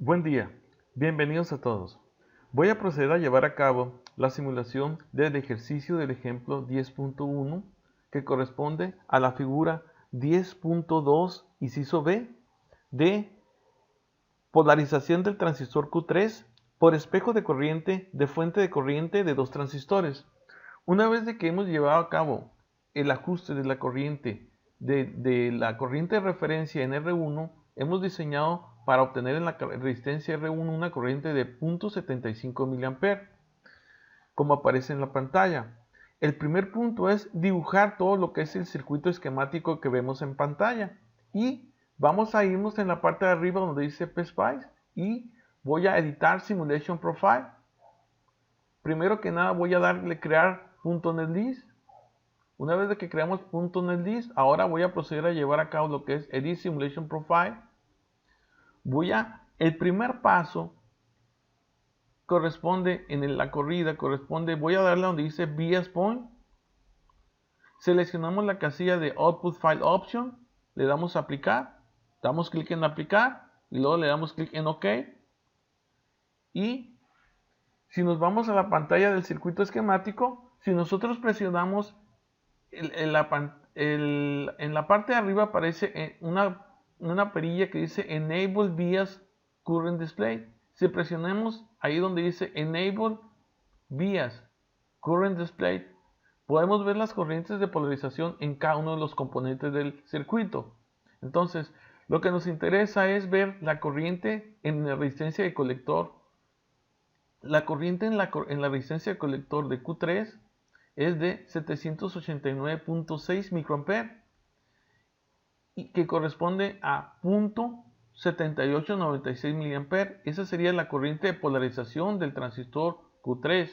Buen día, bienvenidos a todos. Voy a proceder a llevar a cabo la simulación del ejercicio del ejemplo 10.1 que corresponde a la figura 10.2 inciso B de polarización del transistor Q3 por espejo de corriente de fuente de corriente de dos transistores. Una vez de que hemos llevado a cabo el ajuste de la corriente de corriente de referencia en R1, hemos diseñado para obtener en la resistencia R1 una corriente de 0.75 mA, como aparece en la pantalla. El primer punto es dibujar todo lo que es el circuito esquemático que vemos en pantalla. Y vamos a irnos en la parte de arriba donde dice PSpice y voy a editar Simulation Profile. Primero que nada voy a darle crear .netlist. Una vez de que creamos .netlist, ahora voy a proceder a llevar a cabo lo que es Edit Simulation Profile. El primer paso corresponde en la corrida, voy a darle donde dice Bias Point. Seleccionamos la casilla de Output File Option, le damos a aplicar, damos clic en aplicar y luego le damos clic en OK. Y si nos vamos a la pantalla del circuito esquemático, si nosotros presionamos en la parte de arriba aparece una perilla que dice Enable Bias Current Display. Si presionamos ahí donde dice Enable Bias Current Display, podemos ver las corrientes de polarización en cada uno de los componentes del circuito. Entonces, lo que nos interesa es ver la corriente en la resistencia de colector. La corriente en la resistencia de colector de Q3 es de 789.6 microamperes y que corresponde a 0.7896 miliamperes. Esa sería la corriente de polarización del transistor Q3.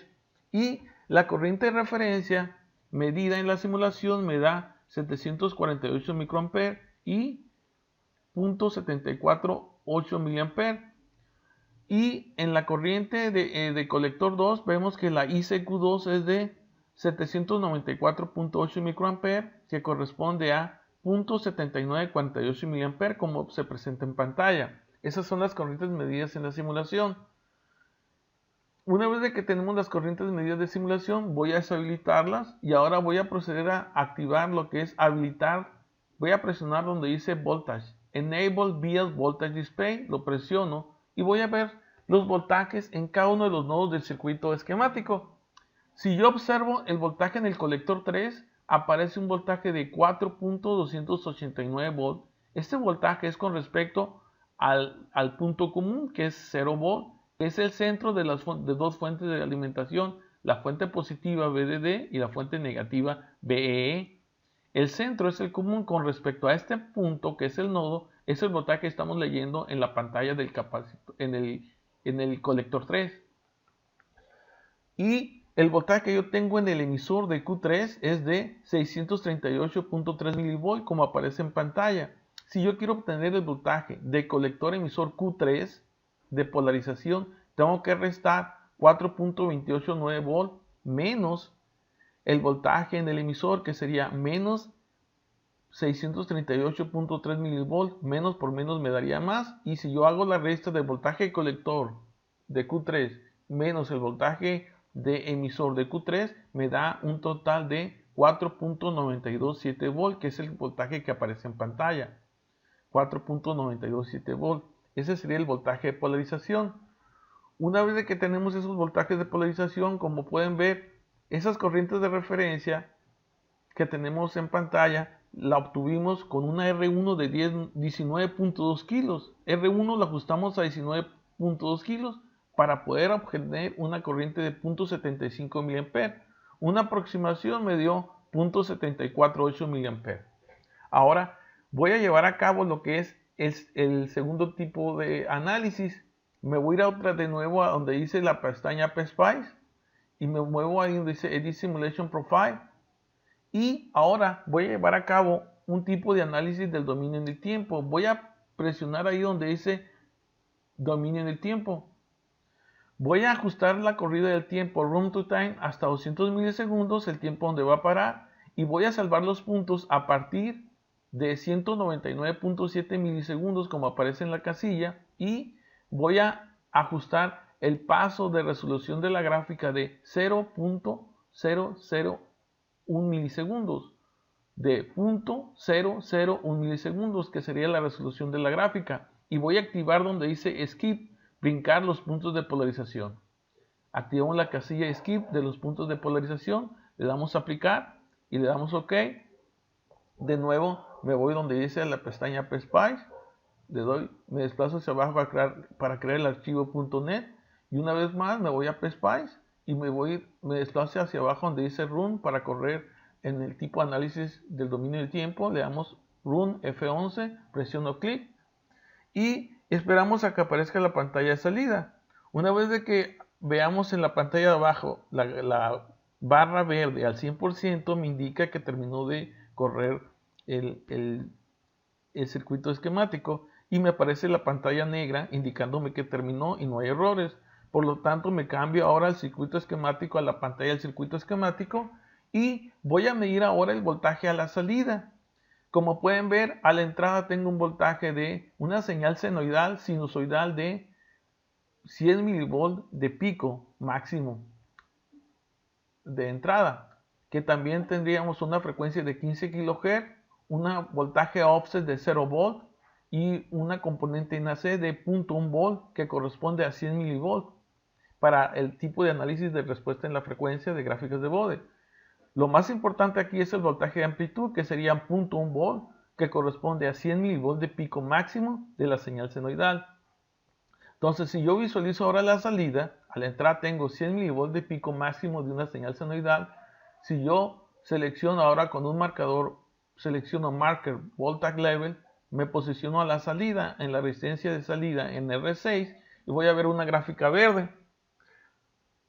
Y la corriente de referencia medida en la simulación me da 748 microamperes y 0.748 miliamperes. Y en la corriente de colector 2 vemos que la ICQ2 es de 794.8 microamperes, que corresponde a 0.7948 miliamperes, como se presenta en pantalla. Esas son las corrientes medidas en la simulación. Una vez de que tenemos las corrientes medidas de simulación, voy a deshabilitarlas y ahora voy a proceder a activar lo que es habilitar. Voy a presionar donde dice Voltage, Enable Bias Voltage Display, lo presiono y voy a ver los voltajes en cada uno de los nodos del circuito esquemático. Si yo observo el voltaje en el colector 3, aparece un voltaje de 4.289 volt. Este voltaje es con respecto al punto común, que es 0 volt, que es el centro de dos fuentes de alimentación, la fuente positiva VDD y la fuente negativa VEE. El centro es el común con respecto a este punto, que es el nodo, es el voltaje que estamos leyendo en la pantalla del capacitor, en el colector 3. Y el voltaje que yo tengo en el emisor de Q3 es de 638.3 mV, como aparece en pantalla. Si yo quiero obtener el voltaje de colector emisor Q3 de polarización, tengo que restar 4.289 volt menos el voltaje en el emisor, que sería menos 638.3 mV, menos por menos me daría más. Y si yo hago la resta del voltaje de colector de Q3 menos el voltaje de emisor de Q3, me da un total de 4.927 volt, que es el voltaje que aparece en pantalla. 4.927 volt. Ese sería el voltaje de polarización. Una vez que tenemos esos voltajes de polarización, como pueden ver, esas corrientes de referencia que tenemos en pantalla la obtuvimos con una R1 de 19.2 kilos. R1 la ajustamos a 19.2 kilos para poder obtener una corriente de 0.75 mA. Una aproximación me dio 0.748 mA. Ahora voy a llevar a cabo lo que es el segundo tipo de análisis. Me voy a ir de nuevo a donde dice la pestaña PSpice y me muevo ahí donde dice Edit Simulation Profile. Y ahora voy a llevar a cabo un tipo de análisis del dominio en el tiempo. Voy a presionar ahí donde dice dominio en el tiempo. Voy a ajustar la corrida del tiempo Run to Time hasta 200 milisegundos, el tiempo donde va a parar. Y voy a salvar los puntos a partir de 199.7 milisegundos, como aparece en la casilla. Y voy a ajustar el paso de resolución de la gráfica de 0.001 milisegundos, de 0.001 milisegundos, que sería la resolución de la gráfica, y voy a activar donde dice Skip, brincar los puntos de polarización. Activamos la casilla Skip de los puntos de polarización, le damos a aplicar y le damos OK. De nuevo me voy donde dice la pestaña PSpice, me desplazo hacia abajo para crear el archivo .NET, y una vez más me voy a PSpice y me desplazo hacia abajo donde dice Run para correr en el tipo análisis del dominio del tiempo. Le damos Run F11, presiono clic y esperamos a que aparezca la pantalla de salida. Una vez de que veamos en la pantalla de abajo la barra verde al 100%, me indica que terminó de correr el circuito esquemático, y me aparece la pantalla negra indicándome que terminó y no hay errores. Por lo tanto, me cambio ahora al circuito esquemático, a la pantalla del circuito esquemático, y voy a medir ahora el voltaje a la salida. Como pueden ver, a la entrada tengo un voltaje de una señal senoidal sinusoidal de 100 mV de pico máximo de entrada, que también tendríamos una frecuencia de 15 kHz, un voltaje offset de 0 volt y una componente NAC de 0.1 volt que corresponde a 100 mV para el tipo de análisis de respuesta en la frecuencia de gráficas de Bode. Lo más importante aquí es el voltaje de amplitud, que sería 0.1 volt, que corresponde a 100 mV de pico máximo de la señal senoidal. Entonces, si yo visualizo ahora la salida, a la entrada tengo 100 mV de pico máximo de una señal senoidal. Si yo selecciono ahora con un marcador, selecciono Marker Voltage Level, me posiciono a la salida, en la resistencia de salida en R6, y voy a ver una gráfica verde.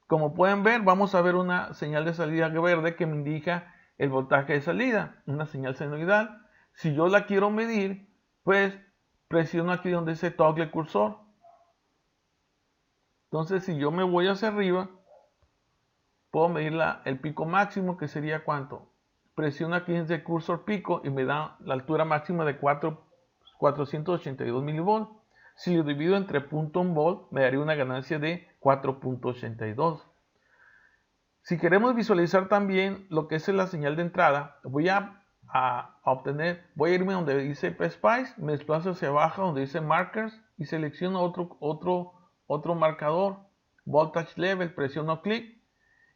Como pueden ver, vamos a ver una señal de salida verde que me indica el voltaje de salida, una señal senoidal. Si yo la quiero medir, pues presiono aquí donde dice Toggle Cursor. Entonces, si yo me voy hacia arriba, puedo medir el pico máximo, que sería ¿cuánto? Presiono aquí en el cursor pico y me da la altura máxima de 482 mV. Si lo divido entre 0.1 volt, me daría una ganancia de 4.82. Si queremos visualizar también lo que es la señal de entrada, voy a irme donde dice PSpice, me desplazo hacia abajo donde dice Markers y selecciono otro marcador, Voltage Level, presiono clic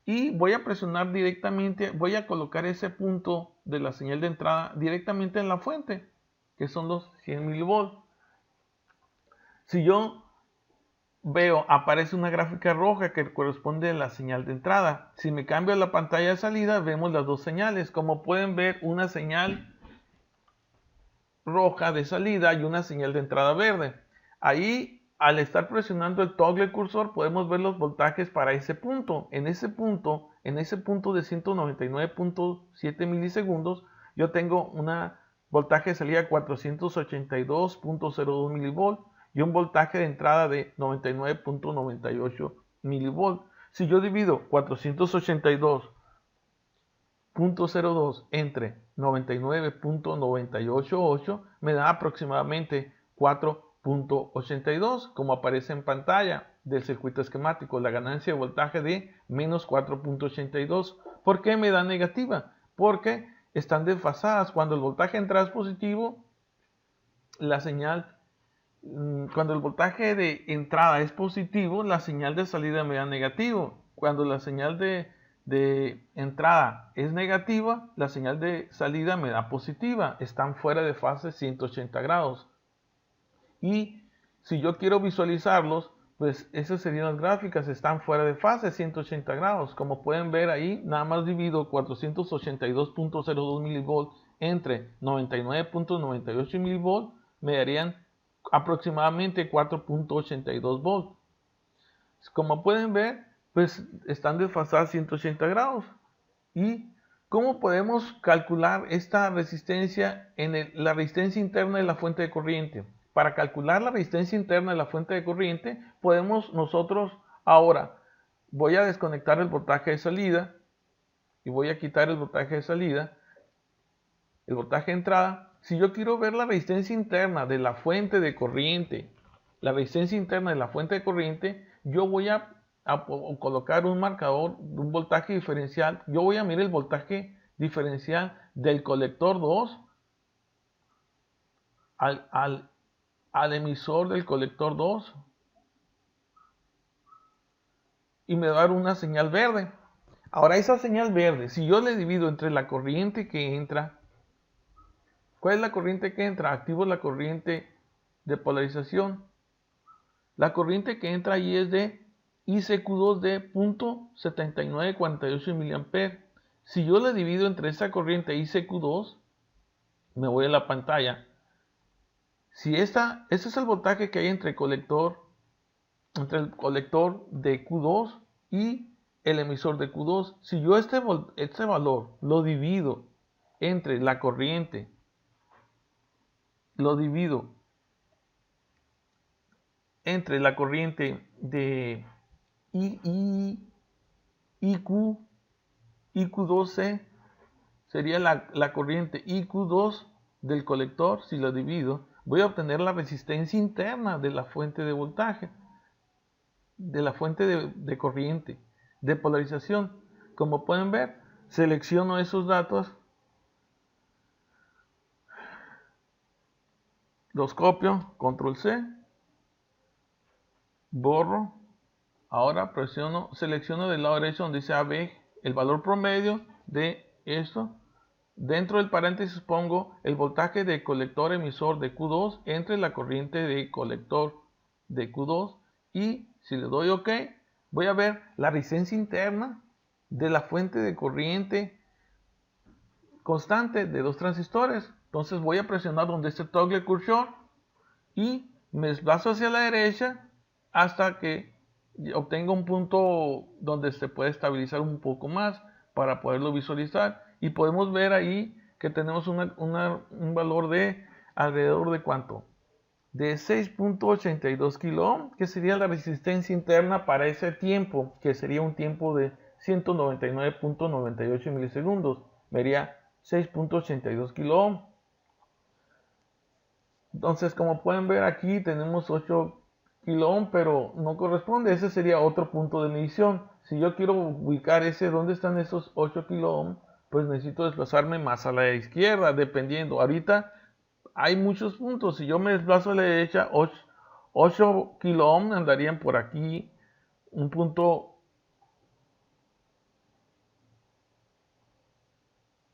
y voy a presionar directamente, voy a colocar ese punto de la señal de entrada directamente en la fuente, que son los 100 mV. Si yo veo, aparece una gráfica roja que corresponde a la señal de entrada. Si me cambio a la pantalla de salida, vemos las dos señales. Como pueden ver, una señal roja de salida y una señal de entrada verde. Ahí, al estar presionando el toggle cursor, podemos ver los voltajes para ese punto. En ese punto de 199.7 milisegundos, yo tengo una voltaje de salida de 482.02 mV y un voltaje de entrada de 99.98 mV. Si yo divido 482.02 entre 99.988, me da aproximadamente 4.82, como aparece en pantalla del circuito esquemático, la ganancia de voltaje de menos 4.82. ¿Por qué me da negativa? Porque están desfasadas. Cuando el voltaje de entrada es positivo, cuando el voltaje de entrada es positivo, la señal de salida me da negativo. Cuando la señal de entrada es negativa, la señal de salida me da positiva. Están fuera de fase 180 grados. Y si yo quiero visualizarlos, pues esas serían las gráficas, están fuera de fase 180 grados. Como pueden ver ahí, nada más divido 482.02 mV entre 99.98 mV, me darían aproximadamente 4.82 volts. Como pueden ver, pues están desfasadas 180 grados. ¿Y cómo podemos calcular esta resistencia en la resistencia interna de la fuente de corriente? Para calcular la resistencia interna de la fuente de corriente, podemos nosotros ahora, voy a desconectar el voltaje de salida y voy a quitar el voltaje de salida, el voltaje de entrada. Si yo quiero ver la resistencia interna de la fuente de corriente, la resistencia interna de la fuente de corriente, yo voy a colocar un marcador de un voltaje diferencial. Yo voy a medir el voltaje diferencial del colector 2 al emisor del colector 2 y me va a dar una señal verde. Ahora esa señal verde, si yo le divido entre la corriente que entra, ¿cuál es la corriente que entra? Activo la corriente de polarización. La corriente que entra ahí es de ICQ2 de 0.7948 mA. Si yo le divido entre esa corriente ICQ2, me voy a la pantalla. Si ese es el voltaje que hay entre el colector de Q2 y el emisor de Q2. Si yo este valor lo divido entre la corriente, de IQ2C, sería la corriente IQ2 del colector. Si lo divido, voy a obtener la resistencia interna de la fuente de voltaje, de la fuente de corriente, de polarización. Como pueden ver, selecciono esos datos, los copio, control C, borro. Ahora selecciono del lado derecho donde dice AB el valor promedio de esto. Dentro del paréntesis pongo el voltaje de colector emisor de Q2 entre la corriente de colector de Q2, y si le doy OK, voy a ver la resistencia interna de la fuente de corriente constante de 2 transistores. Entonces voy a presionar donde esté toggle cursor y me desplazo hacia la derecha hasta que obtenga un punto donde se puede estabilizar un poco más para poderlo visualizar. Y podemos ver ahí que tenemos un valor de alrededor de ¿cuánto? De 6.82 kilo ohm, que sería la resistencia interna para ese tiempo, que sería un tiempo de 199.98 milisegundos. Vería 6.82 kilo ohm. Entonces, como pueden ver aquí tenemos 8 kilo ohm, pero no corresponde. Ese sería otro punto de medición. Si yo quiero ubicar dónde están esos 8 kilo ohm, pues necesito desplazarme más a la izquierda, dependiendo. Ahorita hay muchos puntos. Si yo me desplazo a la derecha, 8 kilo ohm andarían por aquí, un punto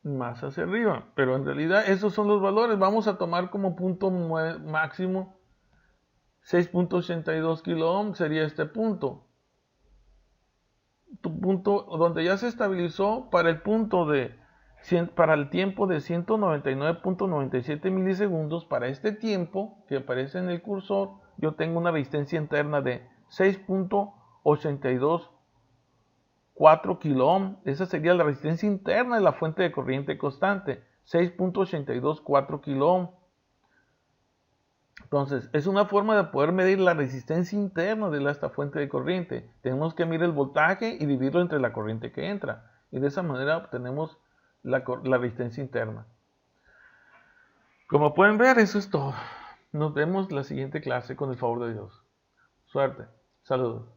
más hacia arriba, pero en realidad esos son los valores. Vamos a tomar como punto máximo 6.82 kilo ohm, sería este punto. Tu punto donde ya se estabilizó para el tiempo de 199.97 milisegundos. Para este tiempo que aparece en el cursor, yo tengo una resistencia interna de 6.824 kilo ohm. Esa sería la resistencia interna de la fuente de corriente constante, 6.824 kilo ohm. Entonces, es una forma de poder medir la resistencia interna de esta fuente de corriente. Tenemos que medir el voltaje y dividirlo entre la corriente que entra. Y de esa manera obtenemos la resistencia interna. Como pueden ver, eso es todo. Nos vemos en la siguiente clase con el favor de Dios. Suerte. Saludos.